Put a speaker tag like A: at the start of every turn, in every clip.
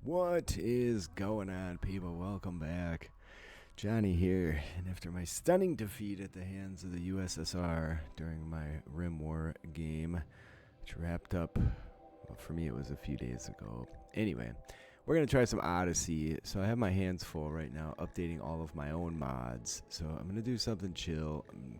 A: What is going on, people? Welcome back. Johnny here, and after my stunning defeat at the hands of the USSR during my RimWorld game, which wrapped up, well, for me it was a few days ago. Anyway, we're going to try some Odyssey. So I have my hands full right now updating all of my own mods. So I'm going to do something chill. I'm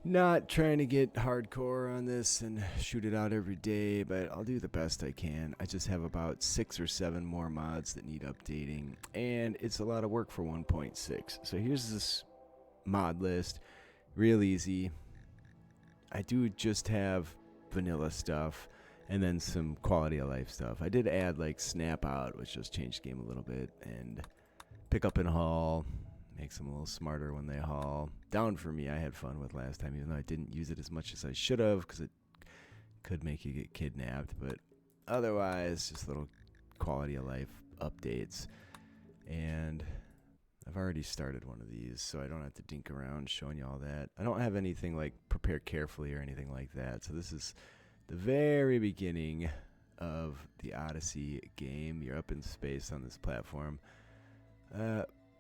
A: not trying to get hardcore on this and shoot it out every day, but I'll do the best I can. I just have about 6 or 7 more mods that need updating, and it's a lot of work for 1.6. So here's this mod list, real easy. I do just have vanilla stuff and then some quality of life stuff. I did add like snap out, which just changed the game a little bit, and pick up and haul. Makes them a little smarter when they haul. Down for me, I had fun with last time, even though I didn't use it as much as I should have, because it could make you get kidnapped. But otherwise, just little quality of life updates. And I've already started one of these, so I don't have to dink around showing you all that. I don't have anything like prepare carefully or anything like that. So this is the very beginning of the Odyssey game. You're up in space on this platform.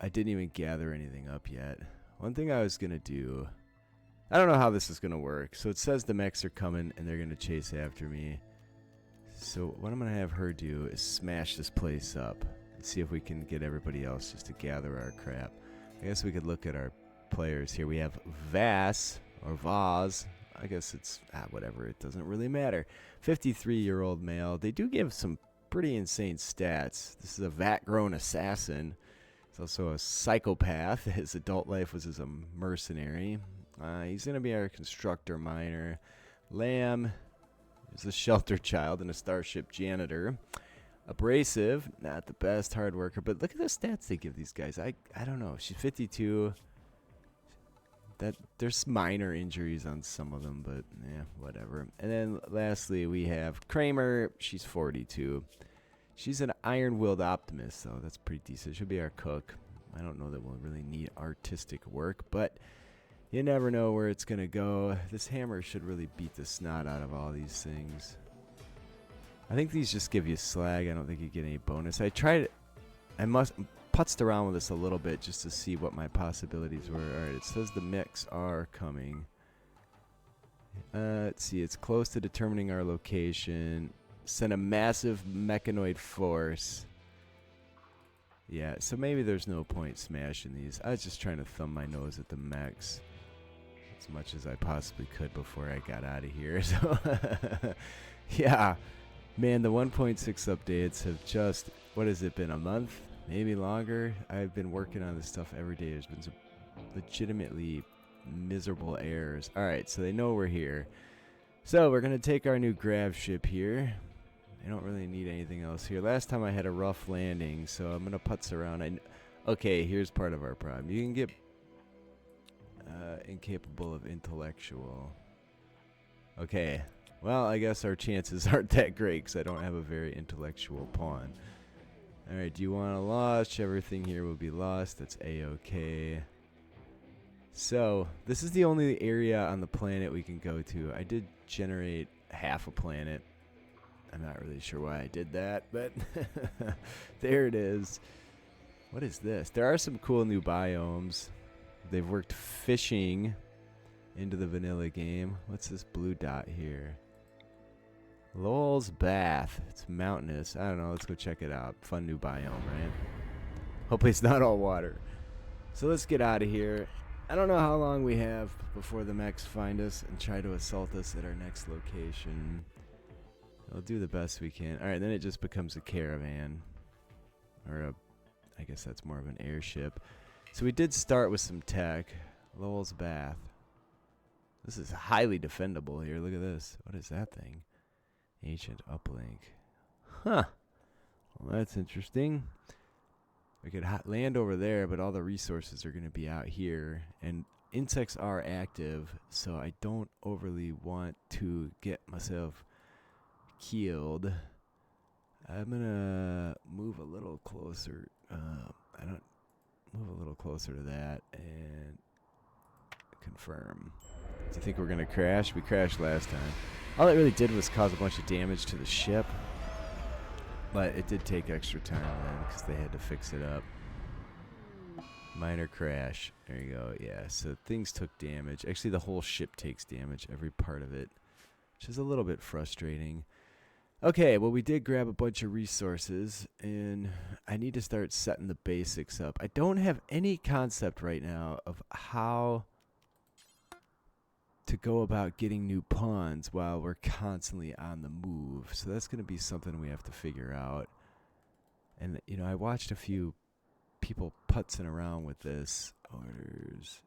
A: I didn't even gather anything up yet. One thing I was going to do, I don't know how this is going to work. So it says the mechs are coming and they're going to chase after me. So what I'm going to have her do is smash this place up and see if we can get everybody else just to gather our crap. I guess we could look at our players here. We have Vass, or Vaz. I guess it's, whatever, it doesn't really matter. 53-year-old male. They do give some pretty insane stats. This is a vat-grown assassin. He's also a psychopath. His adult life was as a mercenary. He's going to be our constructor miner. Lamb is a shelter child and a starship janitor. Abrasive, not the best hard worker, but look at the stats they give these guys. I don't know. She's 52. There's minor injuries on some of them, but yeah, whatever. And then lastly, we have Kramer. She's 42. She's an iron-willed optimist, so that's pretty decent. She'll be our cook. I don't know that we'll really need artistic work, but you never know where it's going to go. This hammer should really beat the snot out of all these things. I think these just give you slag. I don't think you get any bonus. I putzed around with this a little bit just to see what my possibilities were. Alright, it says the mechs are coming. Let's see, it's close to determining our location. Send a massive mechanoid force. Yeah, so maybe there's no point smashing these. I was just trying to thumb my nose at the mechs as much as I possibly could before I got out of here. So, yeah. Man, the 1.6 updates have just, what has it been, a month? Maybe longer? I've been working on this stuff every day. There's been some legitimately miserable errors. Alright, so they know we're here. So, we're going to take our new grav ship here. I don't really need anything else here. Last time I had a rough landing, so I'm going to putz around. Okay, here's part of our problem. You can get incapable of intellectual. Okay, well, I guess our chances aren't that great because I don't have a very intellectual pawn. Alright, do you want to launch? Everything here will be lost. That's A-okay. So, this is the only area on the planet we can go to. I did generate half a planet. I'm not really sure why I did that, but there it is. What is this? There are some cool new biomes. They've worked fishing into the vanilla game. What's this blue dot here? Lowell's Bath. It's mountainous. I don't know. Let's go check it out. Fun new biome, right? Hopefully it's not all water. So let's get out of here. I don't know how long we have before the mechs find us and try to assault us at our next location. We'll do the best we can. Alright, then it just becomes a caravan. Or I guess that's more of an airship. So we did start with some tech. Lowell's Bath. This is highly defendable here. Look at this. What is that thing? Ancient uplink. Huh. Well, that's interesting. We could land over there, but all the resources are going to be out here. And insects are active, so I don't overly want to get myself killed. I'm gonna move a little closer. I don't move a little closer to that and confirm. Do you think we're gonna crash? We crashed last time. All it really did was cause a bunch of damage to the ship. But it did take extra time then because they had to fix it up. Minor crash. There you go. Yeah, so things took damage. Actually, the whole ship takes damage, every part of it, which is a little bit frustrating. Okay, well, we did grab a bunch of resources, and I need to start setting the basics up. I don't have any concept right now of how to go about getting new pawns while we're constantly on the move. So that's going to be something we have to figure out. And, you know, I watched a few people putzing around with this. Orders.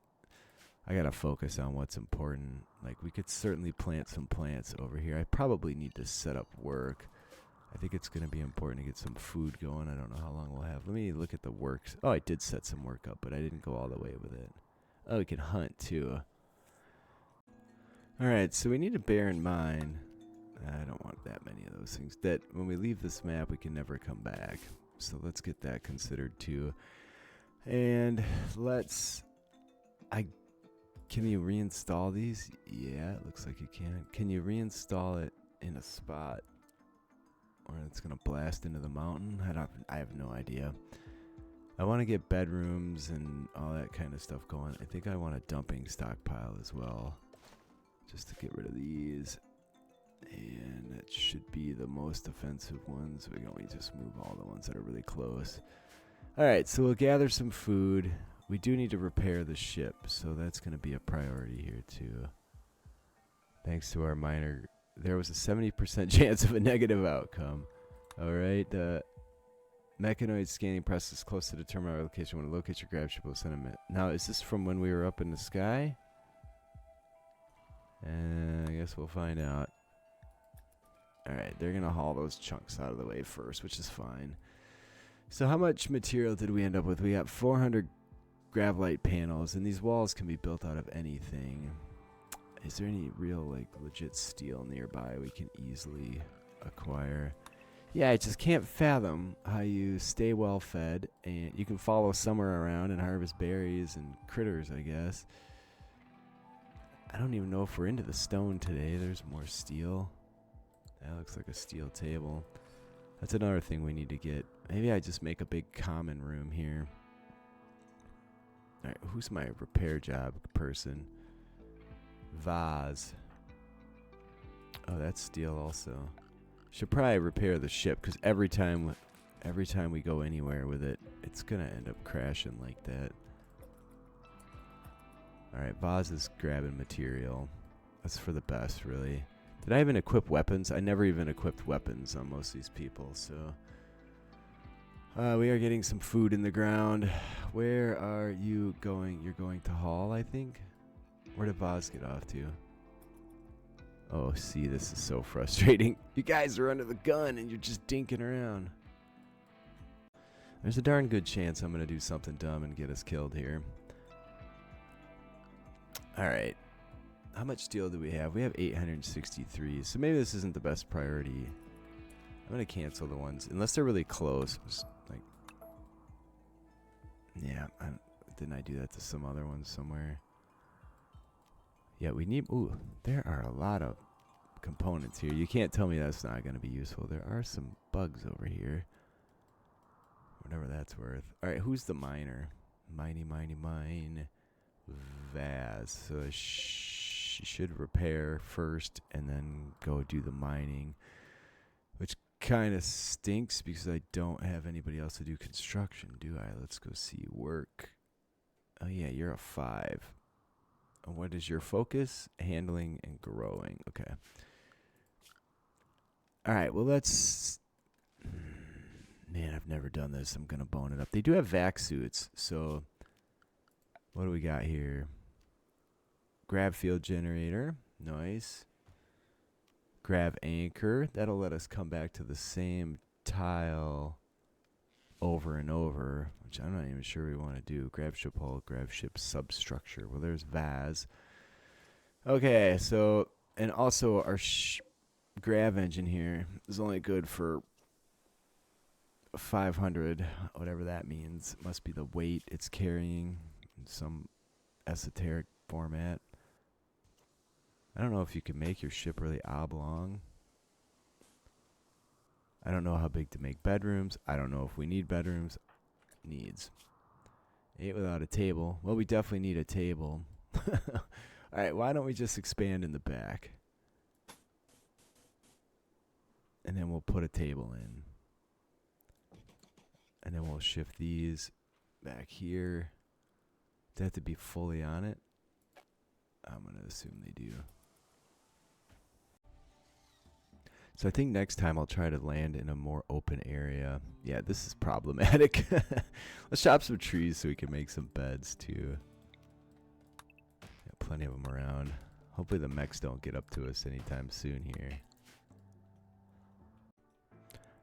A: I got to focus on what's important. Like, we could certainly plant some plants over here. I probably need to set up work. I think it's going to be important to get some food going. I don't know how long we'll have. Let me look at the works. Oh, I did set some work up, but I didn't go all the way with it. Oh, we can hunt, too. Alright, so we need to bear in mind, I don't want that many of those things, that when we leave this map, we can never come back. So let's get that considered too. And let's, can you reinstall these? Yeah, it looks like you can. Can you reinstall it in a spot or it's going to blast into the mountain? I have no idea. I want to get bedrooms and all that kind of stuff going. I think I want a dumping stockpile as well, just to get rid of these. And that should be the most offensive ones. We can only just move all the ones that are really close. Alright, so we'll gather some food. We do need to repair the ship, so that's going to be a priority here too. Thanks to our miner, there was a 70% chance of a negative outcome. Alright, mechanoid scanning process close to the terminal location. When it locates your grab ship, will send a Now, is this from when we were up in the sky? I guess we'll find out. Alright, they're going to haul those chunks out of the way first, which is fine. So how much material did we end up with? We got 400 gravlite panels, and these walls can be built out of anything. Is there any real, like, legit steel nearby we can easily acquire? Yeah, I just can't fathom how you stay well fed, and you can follow summer around and harvest berries and critters, I guess. I don't even know if we're into the stone today. There's more steel. That looks like a steel table. That's another thing we need to get. Maybe I just make a big common room here. Alright, who's my repair job person? Vase. Oh, that's steel also. Should probably repair the ship, because every time we go anywhere with it, it's gonna end up crashing like that. Alright, Vaz is grabbing material. That's for the best, really. Did I even equip weapons? I never even equipped weapons on most of these people, so... we are getting some food in the ground. Where are you going? You're going to haul, I think? Where did Vaz get off to? Oh, see, this is so frustrating. You guys are under the gun and you're just dinking around. There's a darn good chance I'm going to do something dumb and get us killed here. Alright. How much steel do we have? We have 863, so maybe this isn't the best priority. I'm going to cancel the ones, unless they're really close. Just like, yeah, didn't I do that to some other ones somewhere? Yeah, we need, ooh, there are a lot of components here. You can't tell me that's not going to be useful. There are some bugs over here. Whatever that's worth. Alright, who's the miner? Mine. Vaz. So she should repair first and then go do the mining, which kind of stinks because I don't have anybody else to do construction, do I? Let's go see work. Oh yeah, you're a 5. What is your focus? Handling and growing. Okay. Alright, well let's... Man, I've never done this. I'm going to bone it up. They do have vac suits, so... What do we got here? Grab field generator. Nice. Grab anchor. That'll let us come back to the same tile over and over, which I'm not even sure we want to do. Grab ship hull, grab ship substructure. Well, there's Vaz. Okay, so, and also our grav engine here is only good for 500, whatever that means. Must be the weight it's carrying in some esoteric format. I don't know if you can make your ship really oblong. I don't know how big to make bedrooms. I don't know if we need bedrooms. Needs. 8 without a table. Well, we definitely need a table. Alright, why don't we just expand in the back? And then we'll put a table in. And then we'll shift these back here. They have to be fully on it. I'm going to assume they do. So I think next time I'll try to land in a more open area. Yeah, this is problematic. Let's chop some trees so we can make some beds too. Got plenty of them around. Hopefully the mechs don't get up to us anytime soon here.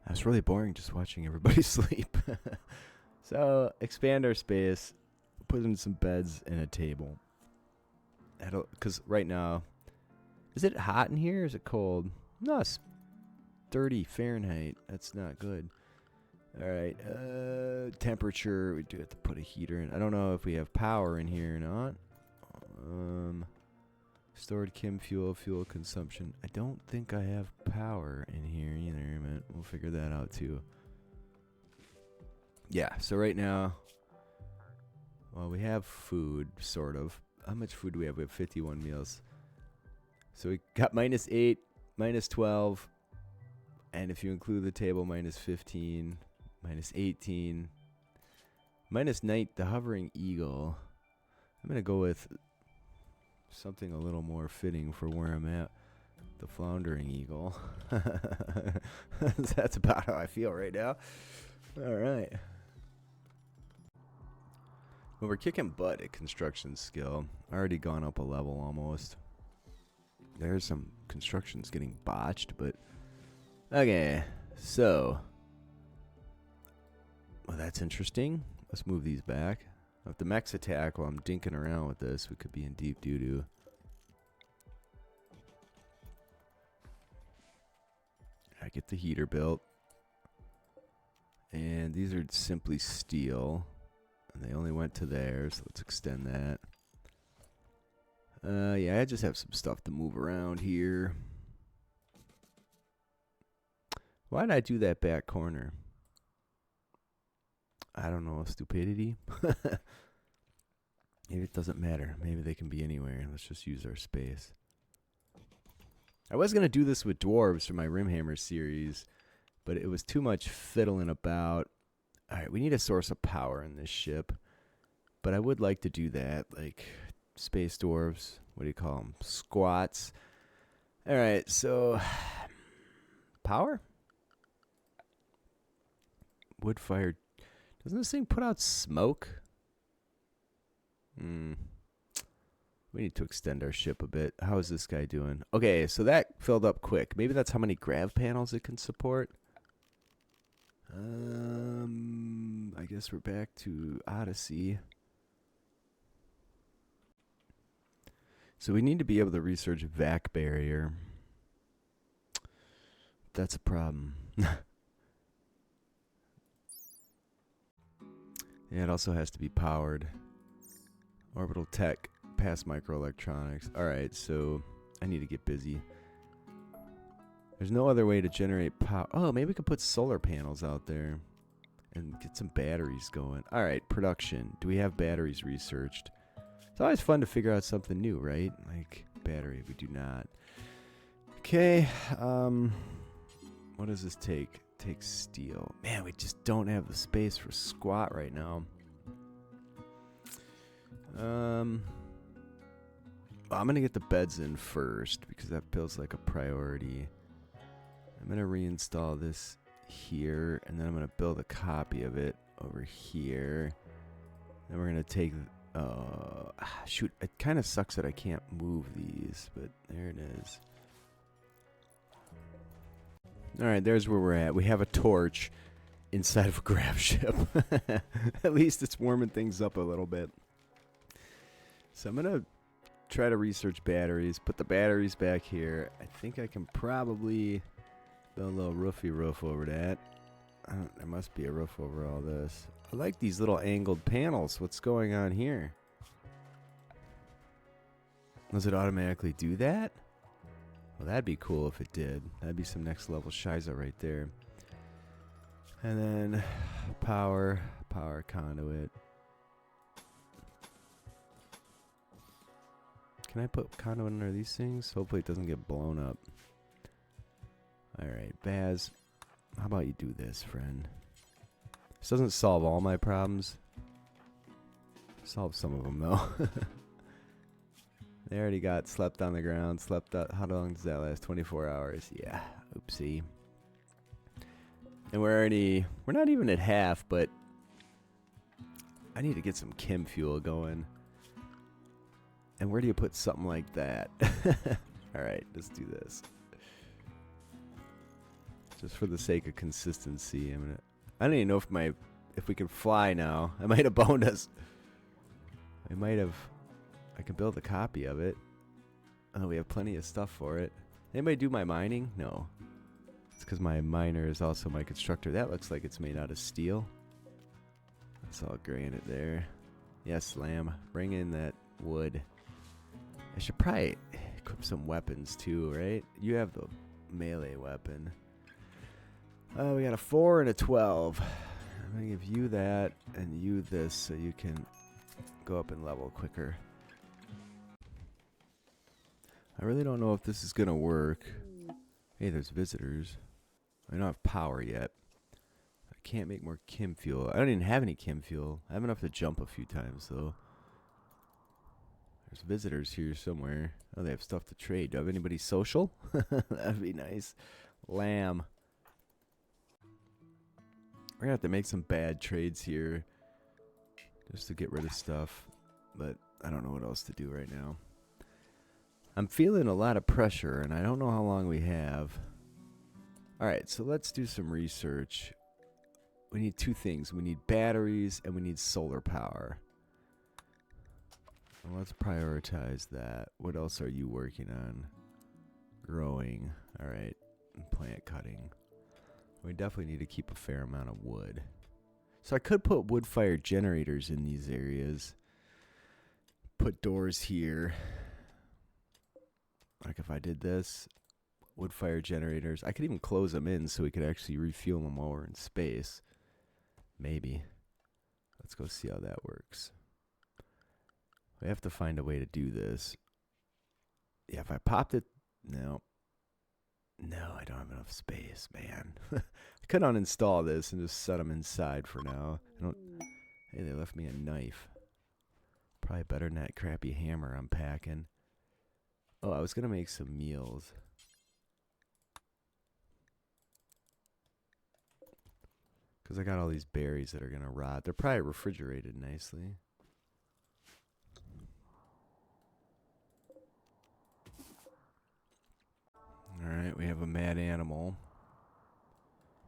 A: It's really boring just watching everybody sleep. So expand our space, put in some beds and a table. Because right now, is it hot in here or is it cold? No, it's 30 Fahrenheit. That's not good. Alright, temperature. We do have to put a heater in. I don't know if we have power in here or not. Stored chem fuel, fuel consumption. I don't think I have power in here either, but we'll figure that out too. Yeah, so right now, well, we have food, sort of. How much food do we have? We have 51 meals. So we got -8, -12, and if you include the table, -15, -18, -9, the hovering eagle. I'm going to go with something a little more fitting for where I'm at. The floundering eagle. That's about how I feel right now. All right. Well, we're kicking butt at construction skill. Already gone up a level almost. There's some constructions getting botched, but okay. So, well, that's interesting. Let's move these back. If the mechs attack while I'm dinking around with this, we could be in deep doo-doo. I get the heater built. And these are simply steel. And they only went to there, so let's extend that. Yeah, I just have some stuff to move around here. Why did I do that back corner? I don't know, stupidity. Maybe it doesn't matter. Maybe they can be anywhere. Let's just use our space. I was going to do this with dwarves for my Rimhammer series, but it was too much fiddling about. Alright, we need a source of power in this ship. But I would like to do that, like space dwarves. What do you call them? Squats. Alright, so power? Wood fired. Doesn't this thing put out smoke? We need to extend our ship a bit. How is this guy doing? Okay, so that filled up quick. Maybe that's how many grav panels it can support. I guess we're back to Odyssey. So we need to be able to research vac barrier. That's a problem. Yeah, it also has to be powered. Orbital tech, past microelectronics. Alright, so I need to get busy. There's no other way to generate power. Oh, maybe we could put solar panels out there and get some batteries going. Alright, production. Do we have batteries researched? It's always fun to figure out something new, right? Like battery, we do not. Okay, what does this take? Takes steel. Man, we just don't have the space for squat right now. Well, I'm gonna get the beds in first because that feels like a priority. I'm gonna reinstall this here, and then I'm gonna build a copy of it over here. Then we're gonna take. Shoot! It kind of sucks that I can't move these, but there it is. Alright, there's where we're at. We have a torch inside of a grav ship. At least it's warming things up a little bit. So I'm going to try to research batteries. Put the batteries back here. I think I can probably build a little roofy roof over that. There must be a roof over all this. I like these little angled panels. What's going on here? Does it automatically do that? Well, that'd be cool if it did. That'd be some next level shiza right there. And then power conduit. Can I put conduit under these things? Hopefully it doesn't get blown up. Alright, Baz, how about you do this, friend? This doesn't solve all my problems. Solve some of them, though. They already got slept on the ground, slept out. How long does that last? 24 hours. Yeah, oopsie. And we're not even at half, but I need to get some chem fuel going. And where do you put something like that? Alright, let's do this. Just for the sake of consistency, I don't even know if we can fly now. I might have boned us. I can build a copy of it. Oh, we have plenty of stuff for it. Anybody do my mining? No. It's because my miner is also my constructor. That looks like it's made out of steel. That's all granite there. Yes, lamb. Bring in that wood. I should probably equip some weapons too, right? You have the melee weapon. We got a 4 and a 12. I'm going to give you that and you this so you can go up in level quicker. I really don't know if this is going to work. Hey, there's visitors. I don't have power yet. I can't make more chem fuel. I don't even have any chem fuel. I have enough to jump a few times, though. There's visitors here somewhere. Oh, they have stuff to trade. Do I have anybody social? That'd be nice. Lamb. We're going to have to make some bad trades here just to get rid of stuff. But I don't know what else to do right now. I'm feeling a lot of pressure, and I don't know how long we have. Alright, so let's do some research. We need two things. We need batteries, and we need solar power. Well, let's prioritize that. What else are you working on? Growing. Alright, plant cutting. We definitely need to keep a fair amount of wood. So I could put wood-fired generators in these areas. Put doors here. Like if I did this, wood-fired generators. I could even close them in so we could actually refuel them while we're in space. Maybe. Let's go see how that works. We have to find a way to do this. Yeah, if I popped it... No. No, I don't have enough space, man. I could uninstall this and just set them inside for now. Hey, they left me a knife. Probably better than that crappy hammer I'm packing. Oh, I was going to make some meals. Because I got all these berries that are going to rot. They're probably refrigerated nicely. Alright, we have a mad animal.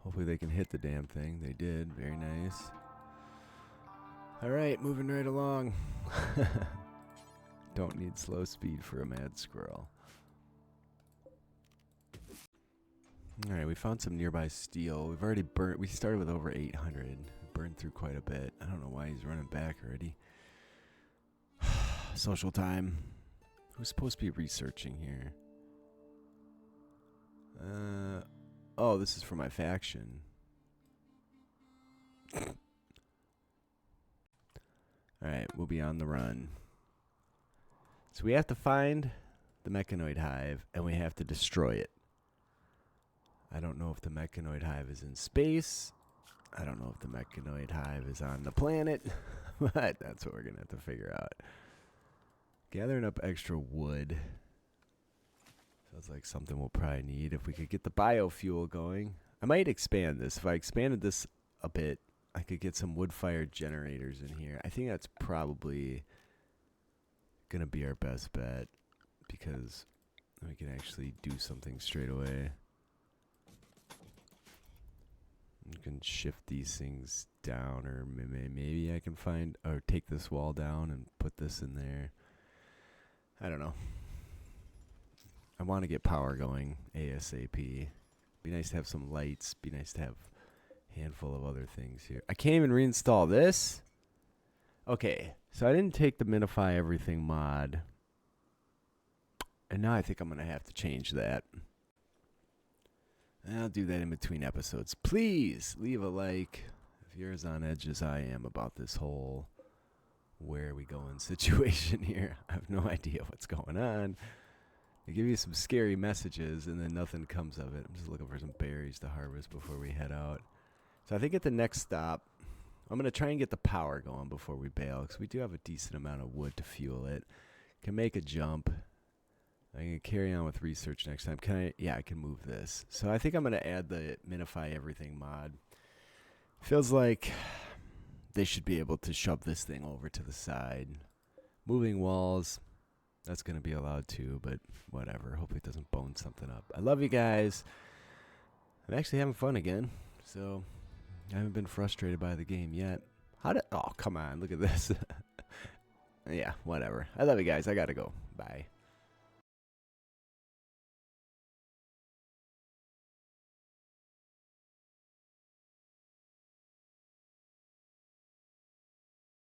A: Hopefully they can hit the damn thing. They did. Very nice. Alright, moving right along. Don't need slow speed for a mad squirrel. Alright, we found some nearby steel. We've already burnt. We started with over 800. Burned through quite a bit. I don't know why he's running back already. Social time. Who's supposed to be researching here? Oh, this is for my faction. Alright, we'll be on the run. So we have to find the mechanoid hive, and we have to destroy it. I don't know if the mechanoid hive is in space. I don't know if the mechanoid hive is on the planet. But that's what we're going to have to figure out. Gathering up extra wood. Sounds like something we'll probably need. If we could get the biofuel going. I might expand this. If I expanded this a bit, I could get some wood-fired generators in here. I think that's probably going to be our best bet. Because we can actually do something straight away. You can shift these things down, or maybe I can find, or take this wall down and put this in there. I don't know. I want to get power going ASAP. Be nice to have some lights. Be nice to have a handful of other things here. I can't even reinstall this. Okay, so I didn't take the minify everything mod. And now I think I'm going to have to change that. I'll do that in between episodes. Please leave a like if you're as on edge as I am about this whole where are we going situation here. I have no idea what's going on. They give you some scary messages and then nothing comes of it. I'm just looking for some berries to harvest before we head out. So I think at the next stop, I'm going to try and get the power going before we bail, because we do have a decent amount of wood to fuel it. Can make a jump. I can carry on with research next time. Can I? Yeah, I can move this. So I think I'm going to add the minify everything mod. Feels like they should be able to shove this thing over to the side. Moving walls, that's going to be allowed too, but whatever. Hopefully it doesn't bone something up. I love you guys. I'm actually having fun again, so I haven't been frustrated by the game yet. Oh, come on. Look at this. Yeah, whatever. I love you guys. I got to go. Bye.